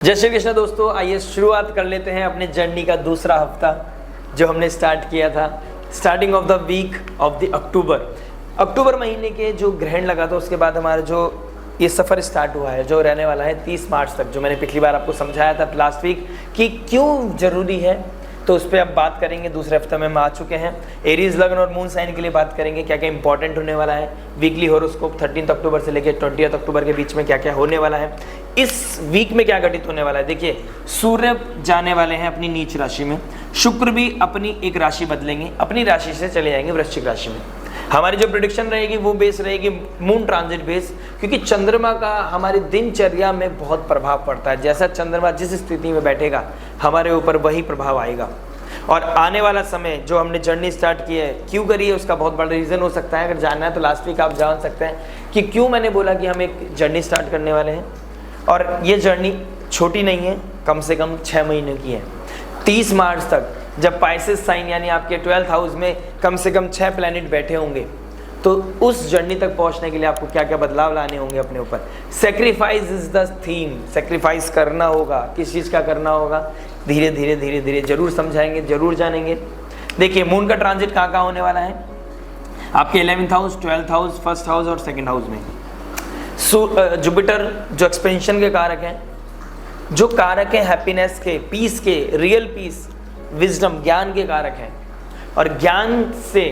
जय श्री कृष्ण दोस्तों, आइए शुरुआत कर लेते हैं अपने जर्नी का दूसरा हफ्ता जो हमने स्टार्ट किया था। Starting of the week of the October महीने के जो ग्रहण लगा था उसके बाद हमारा जो ये सफ़र स्टार्ट हुआ है जो रहने वाला है 30 मार्च तक, जो मैंने पिछली बार आपको समझाया था लास्ट वीक कि क्यों ज़रूरी है, तो उस पर अब बात करेंगे। दूसरे हफ्ते में हम आ चुके हैं। एरीज लग्न और मून साइन के लिए बात करेंगे, क्या क्या इंपॉर्टेंट होने वाला है। वीकली हॉरोस्कोप 13 अक्टूबर से लेकर 20 अक्टूबर के बीच में क्या क्या होने वाला है, इस वीक में क्या घटित होने वाला है। देखिए, सूर्य जाने वाले हैं अपनी नीच राशि में, शुक्र भी अपनी एक राशि बदलेंगे, अपनी राशि से चले जाएंगे वृश्चिक राशि में। हमारी जो प्रेडिक्शन रहेगी वो बेस रहेगी मून ट्रांजिट बेस, क्योंकि चंद्रमा का हमारी दिनचर्या में बहुत प्रभाव पड़ता है। जैसा चंद्रमा जिस स्थिति में बैठेगा हमारे ऊपर वही प्रभाव आएगा। और आने वाला समय जो हमने जर्नी स्टार्ट की है, क्यों करी है, उसका बहुत बड़ा रीज़न हो सकता है। अगर जानना है तो लास्ट वीक आप जान सकते हैं कि क्यों मैंने बोला कि हम एक जर्नी स्टार्ट करने वाले हैं। और ये जर्नी छोटी नहीं है, कम से कम 6 महीने की है। 30 मार्च तक जब पाइसेस साइन यानी आपके 12th हाउस में कम से कम 6 प्लैनेट बैठे होंगे, तो उस जर्नी तक पहुंचने के लिए आपको क्या क्या बदलाव लाने होंगे अपने ऊपर। Sacrifice is the theme, sacrifice करना होगा। किस चीज़ का करना होगा, धीरे धीरे धीरे धीरे जरूर समझाएंगे, जरूर जानेंगे। देखिए, मून का ट्रांजिट कहाँ कहाँ होने वाला है, आपके 11th house, 12th house, 1st house और 2nd हाउस में। जुपिटर जो एक्सपेंशन के कारक हैं, जो कारक हैं हैप्पीनेस के, पीस के, रियल पीस, विजडम, ज्ञान के कारक हैं। और ज्ञान से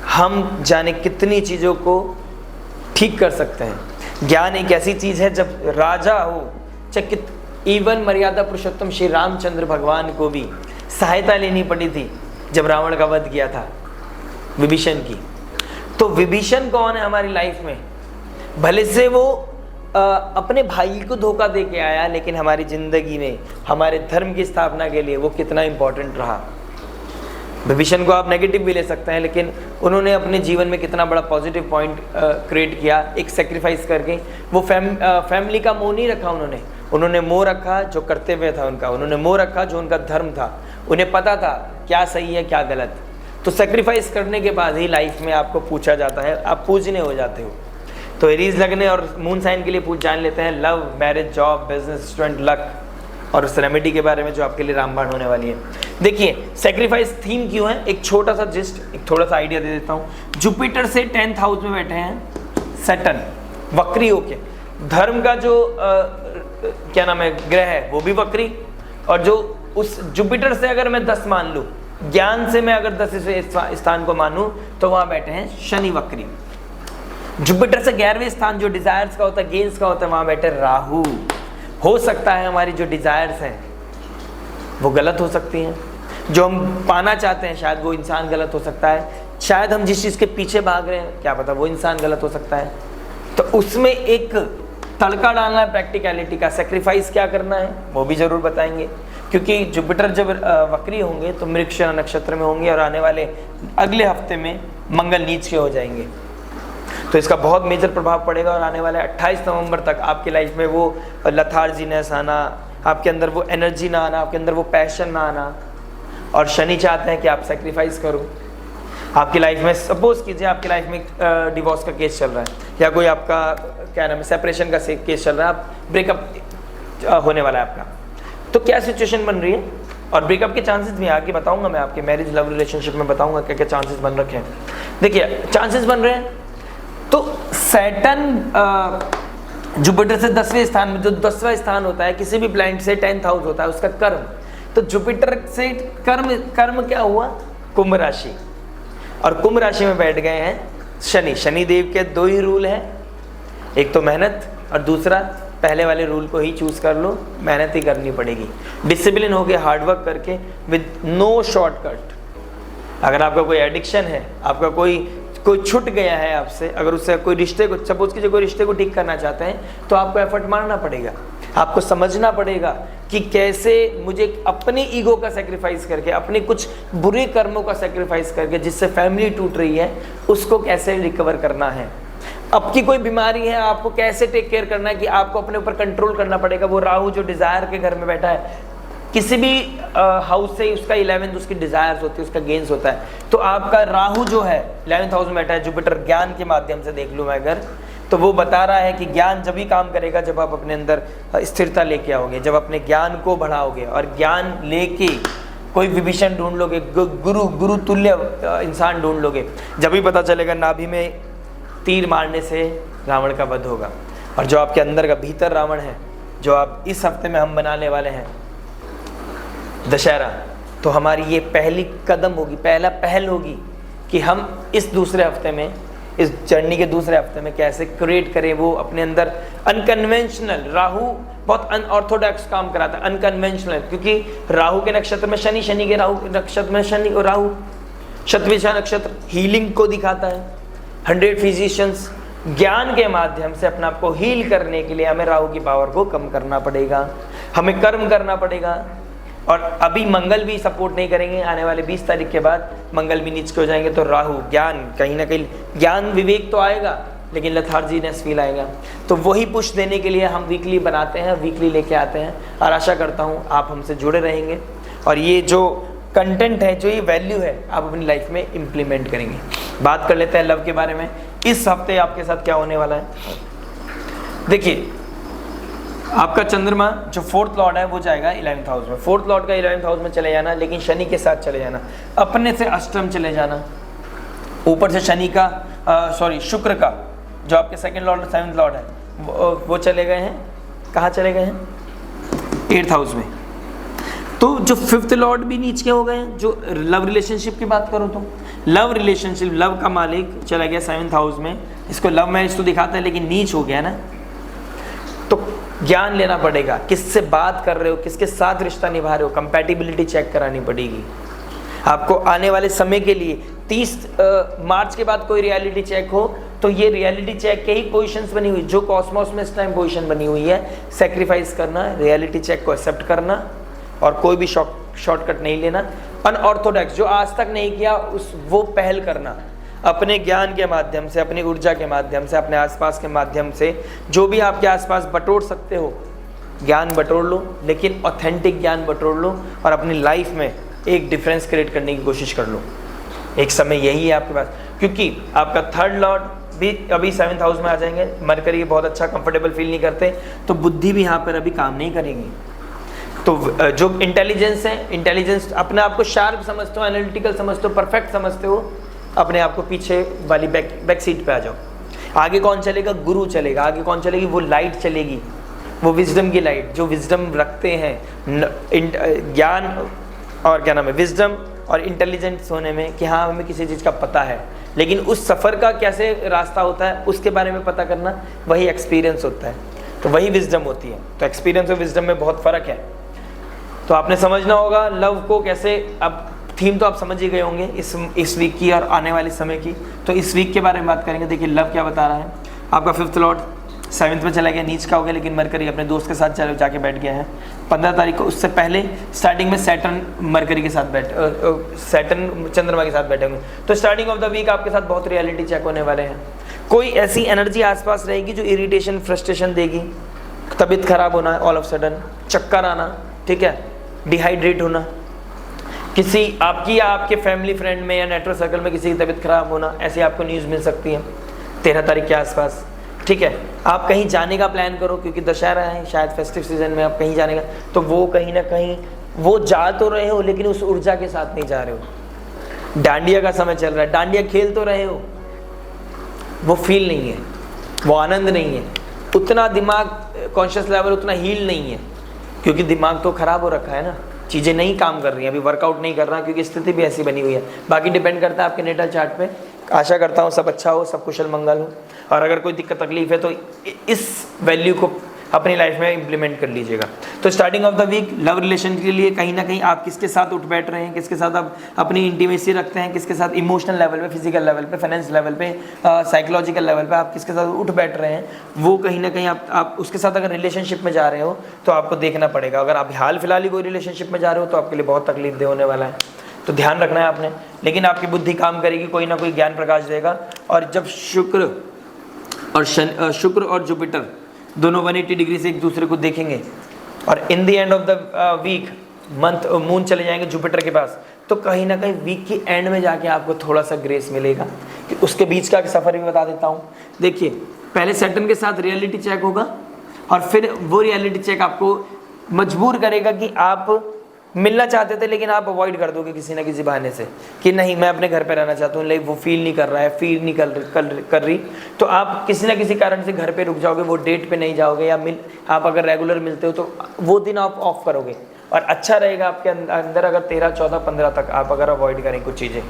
हम जाने कितनी चीज़ों को ठीक कर सकते हैं। ज्ञान एक ऐसी चीज़ है, जब राजा हो, चाहे इवन मर्यादा पुरुषोत्तम श्री रामचंद्र भगवान को भी सहायता लेनी पड़ी थी जब रावण का वध किया था विभीषण की। तो विभीषण कौन है हमारी लाइफ में, भले से वो अपने भाई को धोखा दे के आया, लेकिन हमारी ज़िंदगी में हमारे धर्म की स्थापना के लिए वो कितना इम्पोर्टेंट रहा। विभीषण को आप नेगेटिव भी ले सकते हैं, लेकिन उन्होंने अपने जीवन में कितना बड़ा पॉजिटिव पॉइंट क्रिएट किया एक सेक्रीफाइस करके। वो फैमिली का मोह नहीं रखा उन्होंने मोह रखा जो कर्तव्य था उनका, उन्होंने मोह रखा जो उनका धर्म था। उन्हें पता था क्या सही है क्या गलत। तो सेक्रीफाइस करने के बाद ही लाइफ में आपको पूछा जाता है, आप पूजने हो जाते हो। तो एरीज लगने और मून साइन के लिए जान लेते हैं love, marriage, job, business, student, luck और उस रेमेडी के बारे में जो आपके लिए रामबाण होने वाली है। देखिए, सेक्रीफाइस थीम क्यों है, एक छोटा सा जस्ट एक थोड़ा सा आइडिया दे देता हूँ। जुपिटर से 10th हाउस में बैठे हैं सैटर्न, वक्री होके। धर्म का जो क्या नाम है ग्रह है वो भी वक्री, और जो उस जुपिटर से अगर मैं 10 मान लूँ, ज्ञान से मैं अगर 10 स्थान को मानूँ, तो वहाँ बैठे हैं शनि वक्री। जुपिटर से 11वें स्थान जो डिजायर्स का होता है, गेन्स का होता है, वहाँ बैठे राहु। हो सकता है हमारी जो डिजायर्स हैं वो गलत हो सकती हैं, जो हम पाना चाहते हैं शायद वो इंसान गलत हो सकता है, शायद हम जिस चीज़ के पीछे भाग रहे हैं क्या पता वो इंसान गलत हो सकता है। तो उसमें एक तड़का डालना है प्रैक्टिकलिटी का, सेक्रीफाइस क्या करना है वो भी ज़रूर बताएंगे। क्योंकि जुपिटर जब वक्री होंगे तो मृगशिरा नक्षत्र में होंगे, और आने वाले अगले हफ्ते में मंगल नीच के हो जाएंगे, तो इसका बहुत मेजर प्रभाव पड़ेगा। और आने वाले 28 नवंबर तक आपकी लाइफ में वो लथार्जीनेस आना, आपके अंदर वो एनर्जी ना आना, आपके अंदर वो पैशन ना आना। और शनि चाहते हैं कि आप सेक्रीफाइस करो आपकी लाइफ में। सपोज कीजिए आपकी लाइफ में डिवोर्स का केस चल रहा है, या कोई आपका क्या नाम है सेपरेशन का केस चल रहा है, आप ब्रेकअप होने वाला है आपका, तो क्या सिचुएशन बन रही है। और ब्रेकअप के चांसेस भी आगे बताऊंगा मैं, आपके मैरिज लव रिलेशनशिप में बताऊंगा क्या क्या चांसेस बन रखे हैं। देखिए, चांसेस बन रहे हैं तो सैटर्न जुपिटर से 10वें स्थान में, जो 10वां स्थान होता है किसी भी प्लैनेट से 10th हाउस होता है उसका कर्म। तो जुपिटर से कर्म क्या हुआ, कुंभ राशि, और कुंभ राशि में बैठ गए हैं शनि। शनि देव के 2 ही रूल हैं, एक तो मेहनत और दूसरा पहले वाले रूल को ही चूज कर लो, मेहनत ही करनी पड़ेगी, डिसिप्लिन हो गया, हार्डवर्क करके विद नो शॉर्टकट। अगर आपका कोई एडिक्शन है, आपका कोई छूट गया है आपसे, अगर उससे कोई रिश्ते को, सपोज कीजिए कोई रिश्ते को ठीक करना चाहते हैं, तो आपको एफर्ट मारना पड़ेगा, आपको समझना पड़ेगा कि कैसे मुझे अपनी ईगो का सेक्रीफाइस करके, अपने कुछ बुरे कर्मों का सेक्रीफाइस करके जिससे फैमिली टूट रही है उसको कैसे रिकवर करना है। आपकी कोई बीमारी है, आपको कैसे टेक केयर करना है कि आपको अपने ऊपर कंट्रोल करना पड़ेगा। वो राहु जो डिजायर के घर में बैठा है, किसी भी हाउस से उसका 11th उसकी डिजायर्स होती है, उसका गेन्स होता है। तो आपका राहु जो है 11th हाउस में बैठा है, जुपिटर ज्ञान के माध्यम से देख लूँ मैं अगर, तो वो बता रहा है कि ज्ञान जब भी काम करेगा जब आप अपने अंदर स्थिरता लेके आओगे, जब अपने ज्ञान को बढ़ाओगे और ज्ञान लेके कोई विभीषण ढूंढ लोगे, गुरु तुल्य इंसान ढूंढ लोगे, जब भी पता चलेगा नाभि में तीर मारने से रावण का वध होगा। और जो आपके अंदर का भीतर रावण है, जो आप इस हफ्ते में हम बनाने वाले हैं दशहरा, तो हमारी ये पहली कदम होगी, पहला पहल होगी कि हम इस दूसरे हफ्ते में, इस जर्नी के दूसरे हफ्ते में कैसे क्रिएट करें वो अपने अंदर अनकन्वेंशनल। राहु बहुत अनऑर्थोडॉक्स काम कराता है, अनकन्वेंशनल, क्योंकि राहु के नक्षत्र में शनि, शनि के राहु के नक्षत्र में शनि और राहु, शतभिषा नक्षत्र हीलिंग को दिखाता है। 100 फिजिशियंस ज्ञान के माध्यम से अपने आप को हील करने के लिए हमें राहु की पावर को कम करना पड़ेगा, हमें कर्म करना पड़ेगा। और अभी मंगल भी सपोर्ट नहीं करेंगे, आने वाले 20 तारीख के बाद मंगल भी नीच के हो जाएंगे, तो राहु ज्ञान कहीं ना कहीं, ज्ञान विवेक तो आएगा लेकिन लथार्जीनेस फील आएगा। तो वही पुश देने के लिए हम वीकली बनाते हैं, वीकली लेके आते हैं, और आशा करता हूँ आप हमसे जुड़े रहेंगे और ये जो कंटेंट है, जो ये वैल्यू है, आप अपनी लाइफ में इम्प्लीमेंट करेंगे। बात कर लेते हैं लव के बारे में। इस हफ्ते आपके साथ क्या होने वाला है, देखिए आपका चंद्रमा जो 4th लॉर्ड है वो जाएगा 11th हाउस में। 4th लॉर्ड का 11th हाउस में चले जाना, लेकिन शनि के साथ चले जाना, अपने से अष्टम चले जाना, ऊपर से शनि का शुक्र का जो आपके 2nd लॉर्ड 7th लॉर्ड है वो चले गए हैं, कहाँ चले गए हैं, 8th हाउस में। तो जो 5th लॉर्ड भी नीचे के हो गए हैं। जो लव रिलेशनशिप की बात करूँ तो लव रिलेशनशिप, लव का मालिक चला गया 7th हाउस में। इसको लव मैरिज तो दिखाता है लेकिन नीच हो गया ना, तो ज्ञान लेना पड़ेगा, किससे बात कर रहे हो, किसके साथ रिश्ता निभा रहे हो, कंपैटिबिलिटी चेक करानी पड़ेगी आपको आने वाले समय के लिए। 30 मार्च के बाद कोई रियलिटी चेक हो तो ये रियलिटी चेक के ही पोजीशंस बनी हुई, जो कॉस्मोस में इस टाइम पोजीशन बनी हुई है, सेक्रीफाइस करना, रियलिटी चेक को एक्सेप्ट करना और कोई भी शॉर्टकट नहीं लेना। अनऑर्थोडॉक्स जो आज तक नहीं किया वो पहल करना, अपने ज्ञान के माध्यम से, अपनी ऊर्जा के माध्यम से, अपने आसपास के माध्यम से, जो भी आपके आसपास बटोर सकते हो ज्ञान बटोर लो, लेकिन ऑथेंटिक ज्ञान बटोर लो और अपनी लाइफ में एक डिफरेंस क्रिएट करने की कोशिश कर लो। एक समय यही है आपके पास, क्योंकि आपका 3rd लॉर्ड भी अभी 7th हाउस में आ जाएंगे। मरकरी बहुत अच्छा कंफर्टेबल फील नहीं करते, तो बुद्धि भी यहाँ पर अभी काम नहीं करेगी। तो जो इंटेलिजेंस है, इंटेलिजेंस अपने आप को शार्प समझते हो, एनालिटिकल समझते हो, परफेक्ट समझते हो, अपने आप को पीछे वाली बैक सीट पे आ जाओ। आगे कौन चलेगा, गुरु चलेगा। आगे कौन चलेगी, वो लाइट चलेगी, वो विजडम की लाइट, जो विजडम रखते हैं, ज्ञान और क्या नाम है, विजडम और इंटेलिजेंस होने में, कि हाँ हमें किसी चीज़ का पता है, लेकिन उस सफ़र का कैसे रास्ता होता है उसके बारे में पता करना, वही एक्सपीरियंस होता है, तो वही विजडम होती है। तो एक्सपीरियंस और विजडम में बहुत फ़र्क है। तो आपने समझना होगा लव को कैसे। अब थीम तो आप समझ ही गए होंगे इस वीक की और आने वाले समय की। तो इस वीक के बारे में बात करेंगे। देखिए लव क्या बता रहा है। आपका 5th लॉर्ड 7th में चला गया, नीच का हो गया, लेकिन मरकरी अपने दोस्त के साथ जाके बैठ गया है 15 तारीख को। उससे पहले स्टार्टिंग में सैटर्न मरकरी के साथ सैटर्न चंद्रमा के साथ बैठे होंगे। तो स्टार्टिंग ऑफ द वीक आपके साथ बहुत रियलिटी चेक होने वाले हैं। कोई ऐसी एनर्जी आसपास रहेगी जो इरिटेशन, फ्रस्ट्रेशन देगी, तबीयत खराब होना, ऑल ऑफ सडन चक्कर आना, ठीक है, डिहाइड्रेट होना, किसी आपकी या आपके फैमिली फ्रेंड में या नेटवर्क सर्कल में किसी की तबीयत खराब होना, ऐसी आपको न्यूज़ मिल सकती है 13 तारीख के आसपास, ठीक है। आप कहीं जाने का प्लान करो, क्योंकि दशहरा है, शायद फेस्टिव सीजन में आप कहीं जाने का, तो वो कहीं ना कहीं वो जा तो रहे हो लेकिन उस ऊर्जा के साथ नहीं जा रहे हो। डांडिया का समय चल रहा है, डांडिया खेल तो रहे हो, वो फील नहीं है, वो आनंद नहीं है, उतना दिमाग कॉन्शियस लेवल उतना हील नहीं है, क्योंकि दिमाग तो खराब हो रखा है ना, चीज़ें नहीं काम कर रही हैं, अभी वर्कआउट नहीं कर रहा, क्योंकि स्थिति भी ऐसी बनी हुई है। बाकी डिपेंड करता है आपके नेटल चार्ट पे। आशा करता हूँ सब अच्छा हो, सब कुशल मंगल हो, और अगर कोई दिक्कत तकलीफ है तो इस वैल्यू को अपनी लाइफ में इंप्लीमेंट कर लीजिएगा। तो starting of the week love relation के लिए कहीं ना कहीं आप किसके साथ उठ बैठ रहे हैं, किसके साथ आप अपनी इंटीमेसी रखते हैं, किसके साथ इमोशनल लेवल पे, फिजिकल लेवल पे, फाइनेंस लेवल पे, साइकोलॉजिकल लेवल पे आप किसके साथ उठ बैठ रहे हैं, वो कहीं ना कहीं आप उसके साथ अगर रिलेशनशिप में जा रहे हो तो आपको देखना पड़ेगा। अगर आप हाल फिलहाल ही कोई रिलेशनशिप में जा रहे हो तो आपके लिए बहुत तकलीफ दे होने वाला है, तो ध्यान रखना है आपने। लेकिन आपकी बुद्धि काम करेगी, कोई ना कोई ज्ञान प्रकाश देगा। और जब शुक्र और जुपिटर दोनों 180 डिग्री से एक दूसरे को देखेंगे और in the end of the week moon चले जाएंगे जुपिटर के पास, तो कहीं ना कहीं वीक की एंड में जाके आपको थोड़ा सा ग्रेस मिलेगा। कि उसके बीच का सफ़र भी बता देता हूँ। देखिए पहले सैटर्न के साथ रियलिटी चेक होगा और फिर वो रियलिटी चेक आपको मजबूर करेगा कि आप मिलना चाहते थे लेकिन आप अवॉइड कर दोगे किसी ना किसी बहाने से कि नहीं मैं अपने घर पे रहना चाहता हूँ, लेकिन वो फील नहीं कर रहा है, फील नहीं कर रही, तो आप किसी ना किसी कारण से घर पे रुक जाओगे, वो डेट पे नहीं जाओगे, या आप अगर रेगुलर मिलते हो तो वो दिन आप ऑफ करोगे। और अच्छा रहेगा आपके अंदर अगर 13, 14, 15 तक आप अगर अवॉइड करें कुछ चीज़ें।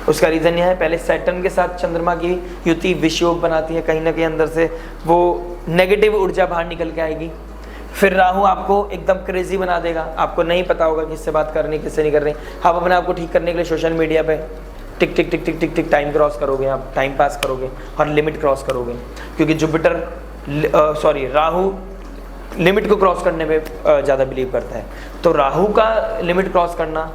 उसका रीज़न यह है, पहले सैटर्न के साथ चंद्रमा की युति विषयोग बनाती है, कहीं ना कहीं अंदर से वो नेगेटिव ऊर्जा बाहर निकल के आएगी। फिर राहु आपको एकदम क्रेजी बना देगा, आपको नहीं पता होगा किससे बात करनी किससे नहीं करनी। आप अपने आप को ठीक करने के लिए सोशल मीडिया पे टिक टिक टिक टिक टिक टिक टाइम क्रॉस करोगे, आप टाइम पास करोगे और लिमिट क्रॉस करोगे, क्योंकि राहु लिमिट को क्रॉस करने में ज़्यादा बिलीव करता है। तो राहु का लिमिट क्रॉस करना,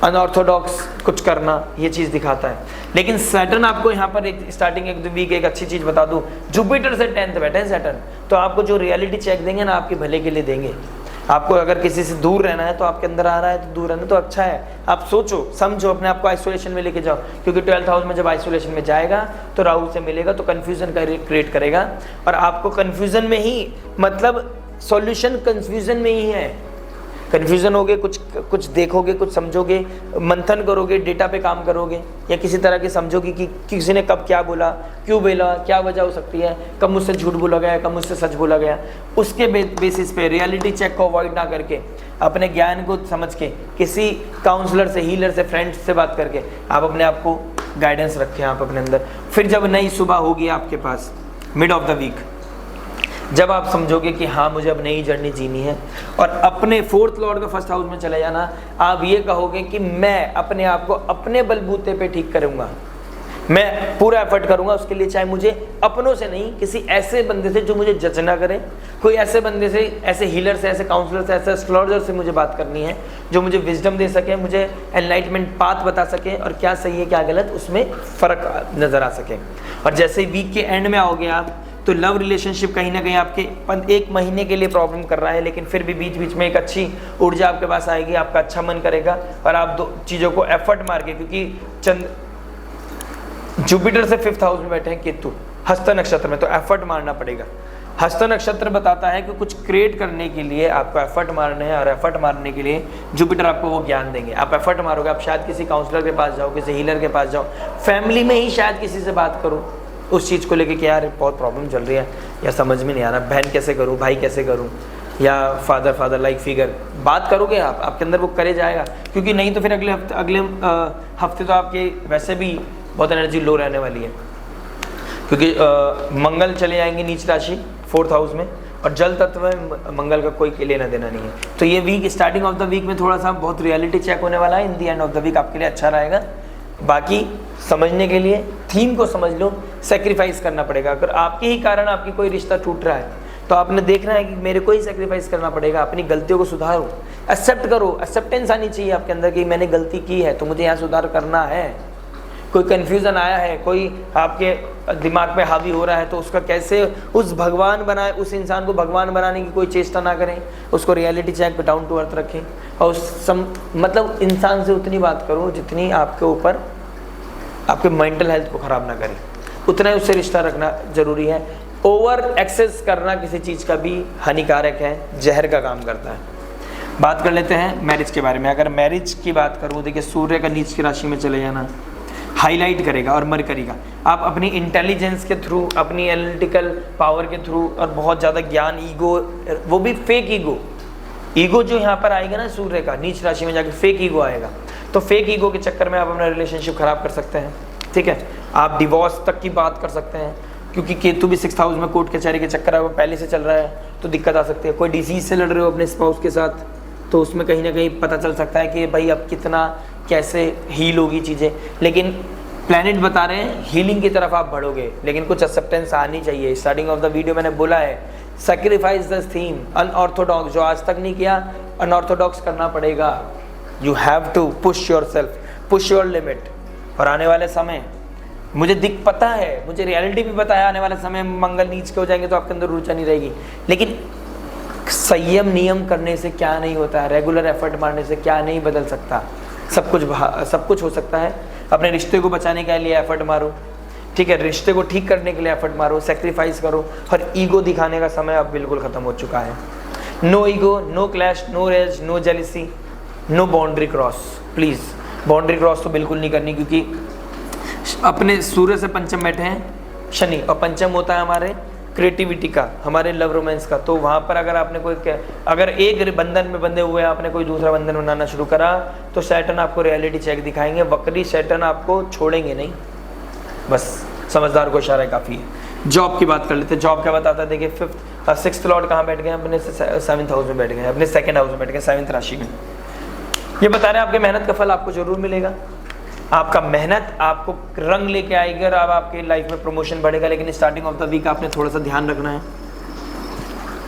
अनऑर्थोडॉक्स कुछ करना, ये चीज़ दिखाता है। लेकिन सैटर्न आपको यहाँ पर एक स्टार्टिंग एक वीक एक अच्छी चीज़ बता दूँ, जुपिटर से 10th बैठे हैं सैटर्न, तो आपको जो रियलिटी चेक देंगे ना आपके भले के लिए देंगे। आपको अगर किसी से दूर रहना है तो आपके अंदर आ रहा है तो दूर रहना तो अच्छा है, आप सोचो समझो, अपने आप को आइसोलेशन में लेके जाओ, क्योंकि 12th हाउस में जब आइसोलेशन में जाएगा तो राहु से मिलेगा तो कन्फ्यूज़न क्रिएट करेगा, और आपको कन्फ्यूज़न में ही मतलब सॉल्यूशन कन्फ्यूज़न में ही है। कन्फ्यूज़न होगे, कुछ देखोगे, कुछ समझोगे, मंथन करोगे, डेटा पे काम करोगे, या किसी तरह के समझोगे कि किसी ने कब क्या बोला, क्यों बोला, क्या वजह हो सकती है, कब मुझसे झूठ बोला गया, कब मुझसे सच बोला गया। उसके बेसिस पे रियलिटी चेक को अवॉइड ना करके, अपने ज्ञान को समझ के, किसी काउंसलर से, हीलर से, फ्रेंड्स से बात करके आप अपने आप को गाइडेंस रखें आप अपने अंदर। फिर जब नई सुबह होगी आपके पास मिड ऑफ द वीक, जब आप समझोगे कि हाँ मुझे अब नई जर्नी जीनी है, और अपने 4th लॉर्ड का 1st हाउस में चले जाना, आप ये कहोगे कि मैं अपने आप को अपने बलबूते पे ठीक करूँगा, मैं पूरा एफर्ट करूँगा उसके लिए, चाहे मुझे अपनों से नहीं, किसी ऐसे बंदे से जो मुझे जज ना करे, कोई ऐसे बंदे से, ऐसे हीलर से, ऐसे काउंसलर से, ऐसे एस्ट्रोलॉजर से मुझे बात करनी है जो मुझे विजडम दे सके, मुझे एनलाइटमेंट पाथ बता सके, और क्या सही है क्या गलत उसमें फ़र्क नज़र आ सके। और जैसे ही वीक के एंड में आओगे आप, तो लव रिलेशनशिप कहीं ना कहीं आपके 1 महीने के लिए प्रॉब्लम कर रहा है, लेकिन फिर भी बीच बीच में एक अच्छी ऊर्जा आपके पास आएगी, आपका अच्छा मन करेगा, और आप 2 चीज़ों को एफर्ट मार के, क्योंकि जुपिटर से 5th हाउस में बैठे हैं केतु हस्त नक्षत्र में, तो एफर्ट मारना पड़ेगा। हस्त नक्षत्र बताता है कि कुछ क्रिएट करने के लिए आपको एफर्ट मारने हैं, और एफर्ट मारने के लिए जुपिटर आपको वो ज्ञान देंगे। आप एफर्ट मारोगे, आप शायद किसी काउंसलर के पास जाओ, किसी हीलर के पास जाओ, फैमिली में ही शायद किसी से बात करो उस चीज़ को लेके कि यार बहुत प्रॉब्लम चल रही है, या समझ में नहीं आ रहा, बहन कैसे करूँ, भाई कैसे करूँ, या फादर लाइक फिगर, बात करोगे आप, आपके अंदर वो करे जाएगा। क्योंकि नहीं तो फिर अगले हफ्ते तो आपके वैसे भी बहुत एनर्जी लो रहने वाली है, क्योंकि मंगल चले जाएंगे नीच राशि 4th हाउस में, और जल तत्व में मंगल का कोई लेना देना नहीं है। तो ये week starting of the week में थोड़ा सा बहुत रियलिटी चेक होने वाला है, in the end of the week आपके लिए अच्छा रहेगा। बाकी समझने के लिए थीम को समझ लो, सेक्रीफाइस करना पड़ेगा। अगर आपके ही कारण आपकी कोई रिश्ता टूट रहा है तो आपने देखना है कि मेरे को ही सेक्रीफाइस करना पड़ेगा, अपनी गलतियों को सुधारो, एक्सेप्ट करो, एक्सेप्टेंस आनी चाहिए आपके अंदर कि मैंने गलती की है तो मुझे यहाँ सुधार करना है। कोई कन्फ्यूज़न आया है, कोई आपके दिमाग पे हावी हो रहा है, तो उसका कैसे उस भगवान बनाए, उस इंसान को भगवान बनाने की कोई चेष्टा ना करें, उसको रियलिटी चेक पे डाउन टू अर्थ रखें, और मतलब इंसान से उतनी बात करो जितनी आपके ऊपर आपके मेंटल हेल्थ को ख़राब ना करे, उतना ही उससे रिश्ता रखना ज़रूरी है। ओवर एक्सेस करना किसी चीज़ का भी हानिकारक है, जहर का काम करता है। बात कर लेते हैं मैरिज के बारे में। अगर मैरिज की बात करूँ, देखिए सूर्य का नीच की राशि में चले जाना हाईलाइट करेगा, और मरकरी का आप अपनी इंटेलिजेंस के थ्रू, अपनी एनालिटिकल पावर के थ्रू, और बहुत ज़्यादा ज्ञान, ईगो, वो भी फेक ईगो जो यहाँ पर आएगा ना सूर्य का नीच राशि में जाकर फेक ईगो आएगा, तो फेक ईगो के चक्कर में आप अपना रिलेशनशिप खराब कर सकते हैं। ठीक है, आप डिवोर्स तक की बात कर सकते हैं, क्योंकि केतु भी 6th हाउस में कोर्ट कचहरी के चक्कर वो पहले से चल रहा है, तो दिक्कत आ सकती है। कोई डिजीज से लड़ रहे हो अपने स्पाउस के साथ, तो उसमें कहीं ना कहीं पता चल सकता है कि भाई अब कितना कैसे हील होगी चीज़ें। लेकिन प्लैनेट बता रहे हैं हीलिंग की तरफ आप बढ़ोगे, लेकिन कुछ एक्सेप्टेंस आनी चाहिए। स्टार्टिंग ऑफ द वीडियो मैंने बोला है, सैक्रिफाइस द थीम, अनऑर्थोडॉक्स जो आज तक नहीं किया, अनऑर्थोडॉक्स करना पड़ेगा। You have to push yourself, push your limit. और आने वाले समय मुझे पता है, मुझे रियलिटी भी पता है, आने वाले समय मंगल नीच के हो जाएंगे तो आपके अंदर ऊर्जा नहीं रहेगी, लेकिन संयम नियम करने से क्या नहीं होता है, रेगुलर एफर्ट मारने से क्या नहीं बदल सकता, सब कुछ हो सकता है। अपने रिश्ते को बचाने के लिए एफर्ट मारो, ठीक है, रिश्ते को ठीक करने के लिए एफर्ट मारो, सेक्रीफाइस करो, और ईगो दिखाने का समय अब बिल्कुल ख़त्म हो चुका है। No ego, no clash, no rage, no jealousy, no boundary cross. Please boundary cross तो बिल्कुल नहीं करनी, क्योंकि अपने सूर्य से पंचम बैठे हैं शनि, और पंचम होता है हमारे क्रिएटिविटी का, हमारे लव रोमांस का। तो वहाँ पर अगर आपने अगर एक बंधन में बंधे हुए आपने कोई दूसरा बंधन बनाना शुरू करा, तो सैटर्न आपको रियलिटी चेक दिखाएंगे, वक्री सैटर्न आपको छोड़ेंगे नहीं। बस समझदार को इशारा काफ़ी है। जॉब की बात कर लेते हैं। जॉब क्या बताता है, देखिए 6th लॉर्ड कहाँ बैठ गए, अपने 7th हाउस में बैठ गए, अपने 2nd हाउस में बैठ गए, 7th राशि में। ये बता रहे हैं आपके मेहनत का फल आपको जरूर मिलेगा। आपका मेहनत आपको रंग लेके आएगी और अब आपके लाइफ में प्रमोशन बढ़ेगा। लेकिन स्टार्टिंग ऑफ द वीक आपने थोड़ा सा ध्यान रखना है।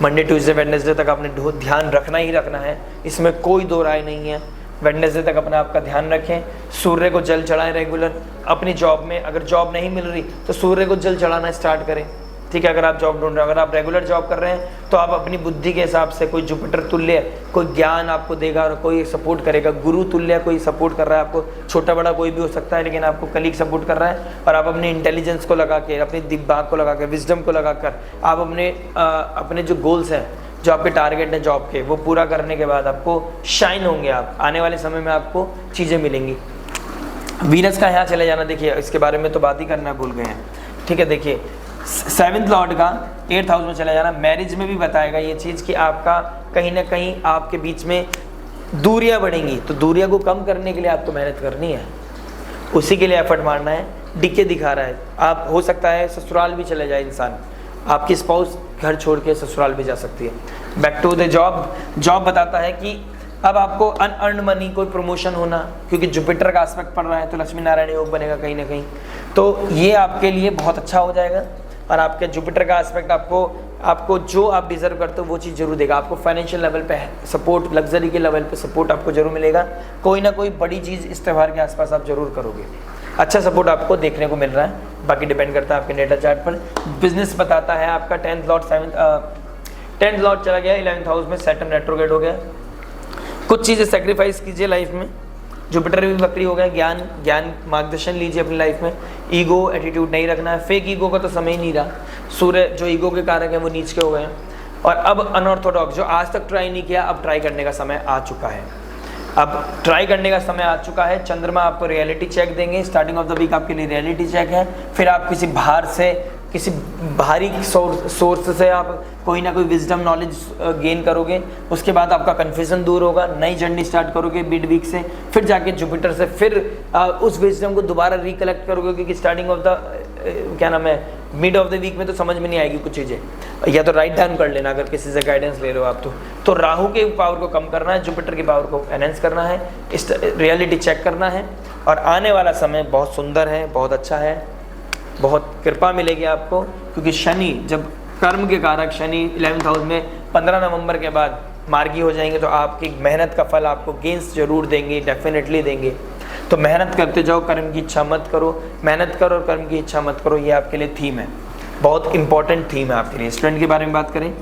मंडे ट्यूसडे वेडनेसडे तक आपने ध्यान रखना ही रखना है, इसमें कोई दो राय नहीं है। वेडनेसडे तक अपने आप का ध्यान रखें, सूर्य को जल चढ़ाएं रेगुलर। अपनी जॉब में अगर जॉब नहीं मिल रही तो सूर्य को जल चढ़ाना स्टार्ट करें, ठीक है। अगर आप जॉब ढूंढ रहे हो, अगर आप रेगुलर जॉब कर रहे हैं, तो आप अपनी बुद्धि के हिसाब से कोई जुपिटर तुल्य कोई ज्ञान आपको देगा और कोई सपोर्ट करेगा। गुरु तुल्य कोई सपोर्ट कर रहा है आपको, छोटा बड़ा कोई भी हो सकता है, लेकिन आपको कलीग सपोर्ट कर रहा है। और आप अपनी इंटेलिजेंस को लगा के, अपनी दिमाग को लगा के, विजडम को लगा कर आप अपने जो गोल्स हैं, जो आपके टारगेट हैं जॉब के, वो पूरा करने के बाद आपको शाइन होंगे। आप आने वाले समय में आपको चीज़ें मिलेंगी। वीनस का यहाँ चले जाना, देखिए इसके बारे में तो बात ही करना भूल गए हैं, ठीक है। देखिए 7th लॉर्ड का 8th हाउस में चला जाना, मैरिज में भी बताएगा ये चीज़ कि आपका कहीं ना कहीं आपके बीच में दूरियां बढ़ेंगी। तो दूरियां को कम करने के लिए आपको मेहनत करनी है, उसी के लिए एफर्ट मारना है। डीके दिखा रहा है, आप हो सकता है ससुराल भी चले जाए इंसान, आपकी स्पाउस घर छोड़ के ससुराल भी जा सकती है। Back to the job, job बताता है कि अब आपको अनअर्न्ड मनी, कोई प्रमोशन होना, क्योंकि जुपिटर का एस्पेक्ट पड़ रहा है तो लक्ष्मी नारायण योग बनेगा कहीं ना कहीं, तो ये आपके लिए बहुत अच्छा हो जाएगा। और आपके जुपिटर का एस्पेक्ट आपको जो आप डिजर्व करते हो वो चीज़ जरूर देगा। आपको फाइनेंशियल लेवल पे सपोर्ट, लग्जरी के लेवल पे सपोर्ट आपको जरूर मिलेगा। कोई ना कोई बड़ी चीज़ इस त्यौहार के आसपास आप जरूर करोगे, अच्छा सपोर्ट आपको देखने को मिल रहा है। बाकी डिपेंड करता है आपके नेटल चार्ट पर। बिजनेस बताता है आपका 10th लॉर्ड चला गया 11th हाउस में, सैटर्न रेट्रोग्रेड हो गया। कुछ चीज़ें सेक्रीफाइस कीजिए लाइफ में, जुपिटर भी वक्री हो गया, ज्ञान मार्गदर्शन लीजिए अपनी लाइफ में। ईगो एटीट्यूड नहीं रखना है, फेक ईगो का तो समय ही नहीं रहा। सूर्य जो ईगो के कारक हैं वो नीच के हो गए हैं। और अब अनऑर्थोडॉक्स, जो आज तक ट्राई नहीं किया, अब ट्राई करने का समय आ चुका है। अब ट्राई करने का समय आ चुका है। चंद्रमा आपको रियलिटी चेक देंगे। स्टार्टिंग ऑफ द वीक आपके लिए रियलिटी चेक है। फिर आप किसी बाहर से, किसी बाहरी सोर्स से आप कोई ना कोई विजडम नॉलेज गेन करोगे। उसके बाद आपका कन्फ्यूजन दूर होगा, नई जर्नी स्टार्ट करोगे मिड वीक से। फिर जाके जुपिटर से फिर उस विजडम को दोबारा रिकलेक्ट करोगे, क्योंकि स्टार्टिंग ऑफ द क्या नाम है, मिड ऑफ द वीक में तो समझ में नहीं आएगी कुछ चीज़ें, या तो राइट डाउन कर लेना अगर किसी से गाइडेंस ले रहे हो आप तो राहु के पावर को कम करना है, जुपिटर की पावर को एनहेंस करना है, इस रियलिटी चेक करना है। और आने वाला समय बहुत सुंदर है, बहुत अच्छा है, बहुत कृपा मिलेगी आपको, क्योंकि शनि, जब कर्म के कारक शनि 11th हाउस में 15 नवंबर के बाद मार्गी हो जाएंगे, तो आपकी मेहनत का फल आपको गेंस जरूर देंगे, डेफिनेटली देंगे। तो मेहनत करते जाओ, कर्म की इच्छा मत करो। मेहनत करो और कर्म की इच्छा मत करो, ये आपके लिए थीम है, बहुत इंपॉर्टेंट थीम है आपके लिए। स्टूडेंट के बारे में बात करें,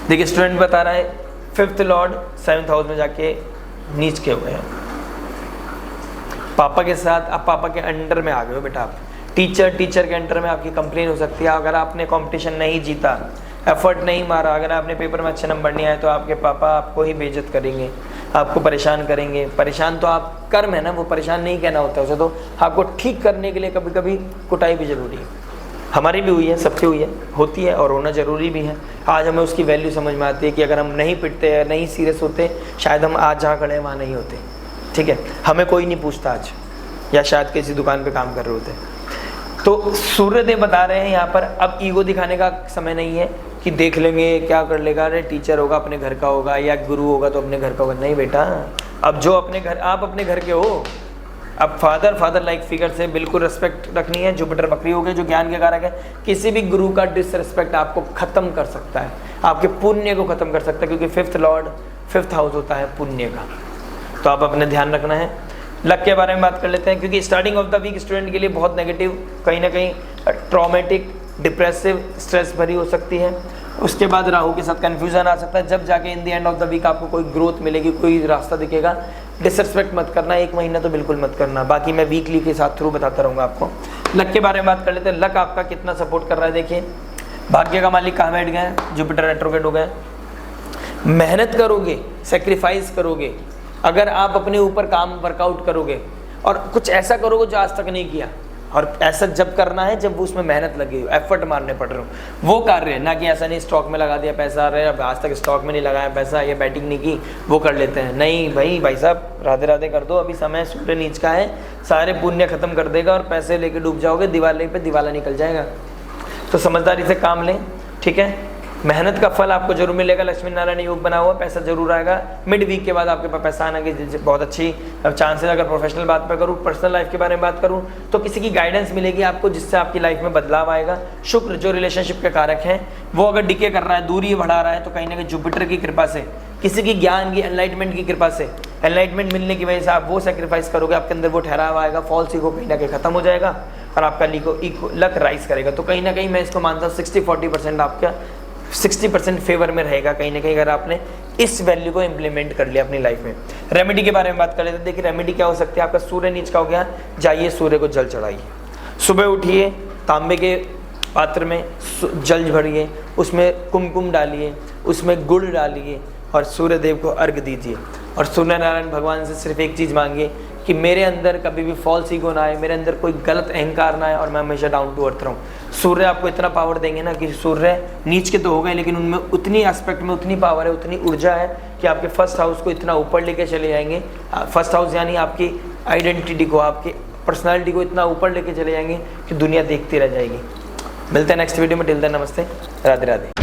देखिए स्टूडेंट बता रहा है 5th लॉर्ड 7th हाउस में जाके नीच के हुए हैं। पापा के साथ, अब पापा के अंडर में आ गए हो बेटा आप। टीचर के अंडर में आपकी कंप्लेन हो सकती है। अगर आपने कंपटीशन नहीं जीता, एफर्ट नहीं मारा, अगर आपने पेपर में अच्छे नंबर नहीं आए, तो आपके पापा आपको ही बेइज्जत करेंगे, आपको परेशान करेंगे। परेशान तो आप कर्म है ना, वो परेशान नहीं कहना होता उसे। तो आपको ठीक करने के लिए कभी कभी कुटाई भी जरूरी है। हमारी भी हुई है, सबकी हुई है, होती है और होना ज़रूरी भी है। आज हमें उसकी वैल्यू समझ में आती है कि अगर हम नहीं पिटते हैं, नहीं सीरियस होते, शायद हम आज जहाँ खड़े हैं वहाँ नहीं होते, ठीक है। हमें कोई नहीं पूछता आज, या शायद किसी दुकान पे काम कर रहे होते। तो सूर्यदेव बता रहे हैं यहाँ पर, अब ईगो दिखाने का समय नहीं है कि देख लेंगे क्या कर लेगा, अरे टीचर होगा अपने घर का होगा, या गुरु होगा तो अपने घर का होगा। नहीं बेटा, अब जो अपने घर, आप अपने घर के हो। अब फादर लाइक फिगर से बिल्कुल रिस्पेक्ट रखनी है। जुपिटर बकरी हो गए जो ज्ञान के कारक है। किसी भी गुरु का डिसरिस्पेक्ट आपको खत्म कर सकता है, आपके पुण्य को खत्म कर सकता है, क्योंकि 5th लॉर्ड 5th हाउस होता है पुण्य का। तो आप अपने ध्यान रखना है। लक के बारे में बात कर लेते हैं, क्योंकि starting of the week student के लिए बहुत नेगेटिव, कहीं ना कहीं ट्रॉमेटिक, डिप्रेसिव, स्ट्रेस भरी हो सकती है। उसके बाद राहु के साथ कन्फ्यूजन आ सकता है। जब जाके in the end of the week आपको कोई ग्रोथ मिलेगी, कोई रास्ता दिखेगा। डिसरिस्पेक्ट मत करना, 1 महीना तो बिल्कुल मत करना। बाकी मैं वीकली के साथ थ्रू बताता रहूँगा आपको। लक के बारे में बात कर लेते हैं। लक आपका कितना सपोर्ट कर रहा है। देखिए भाग्य का मालिक कहाँ बैठ गया है, जुपिटर रेट्रोग्रेड हो गया। मेहनत करोगे, सेक्रीफाइस करोगे, अगर आप अपने ऊपर काम वर्कआउट करोगे और कुछ ऐसा करोगे जो आज तक नहीं किया, और ऐसा जब करना है जब उसमें मेहनत लगी हो, एफर्ट मारने पड़ रहे हो, वो कार्य है। ना कि ऐसा नहीं स्टॉक में लगा दिया पैसा, अरे अब आज तक स्टॉक में नहीं लगाया पैसा, ये बैटिंग नहीं की, वो कर लेते हैं। नहीं भाई साहब, राधे राधे कर दो, अभी समय सूर्य नीच का है, सारे पुण्य खत्म कर देगा और पैसे लेके डूब जाओगे, दिवाली पे दिवाला निकल जाएगा। तो समझदारी से काम लें, ठीक है। मेहनत का फल आपको जरूर मिलेगा। लक्ष्मी नारायण योग बना हुआ, पैसा जरूर आएगा। मिड वीक के बाद आपके पास पैसा आने की बहुत अच्छी चांसेस। अगर प्रोफेशनल बात पे करूँ, पर्सनल लाइफ के बारे में बात करूँ, तो किसी की गाइडेंस मिलेगी आपको जिससे आपकी लाइफ में बदलाव आएगा। शुक्र जो रिलेशनशिप के कारक हैं, वो अगर डिके कर रहा है, दूरी बढ़ा रहा है, तो कहीं ना कहीं जुपिटर की कृपा से, किसी की ज्ञान की एनलाइटमेंट की कृपा से, एनलाइटमेंट मिलने की वजह से आप वो सेक्रीफाइस करोगे, आपके अंदर वो ठहराव आएगा, फॉल्स ईगो कहीं ना कहीं खत्म हो जाएगा और आपका लक राइज करेगा। तो कहीं ना कहीं मैं इसको मानता हूँ 60-40% आपका 60% फेवर में रहेगा कहीं ना कहीं, अगर आपने इस वैल्यू को इम्प्लीमेंट कर लिया अपनी लाइफ में। रेमेडी के बारे में बात कर लेते हैं। देखिए रेमेडी क्या हो सकती है। आपका सूर्य नीच का हो गया, जाइए सूर्य को जल चढ़ाइए। सुबह उठिए, तांबे के पात्र में जल भरिए, उसमें कुमकुम डालिए, उसमें गुड़ डालिए और सूर्य देव को अर्घ दीजिए। और सूर्य नारायण भगवान से सिर्फ एक चीज़ मांगिए कि मेरे अंदर कभी भी फॉल्स ईगो ना आए, मेरे अंदर कोई गलत अहंकार ना आए और मैं हमेशा डाउन टू अर्थ रहूँ। सूर्य आपको इतना पावर देंगे ना कि सूर्य नीच के तो हो गए, लेकिन उनमें उतनी एस्पेक्ट में उतनी पावर है, उतनी ऊर्जा है कि आपके फर्स्ट हाउस को इतना ऊपर लेके चले जाएंगे। फर्स्ट हाउस यानी आपकी आइडेंटिटी को, आपकी पर्सनालिटी को इतना ऊपर लेके चले जाएंगे कि दुनिया देखती रह जाएगी। मिलते हैं नेक्स्ट वीडियो में। टिल देन नमस्ते, राधे राधे।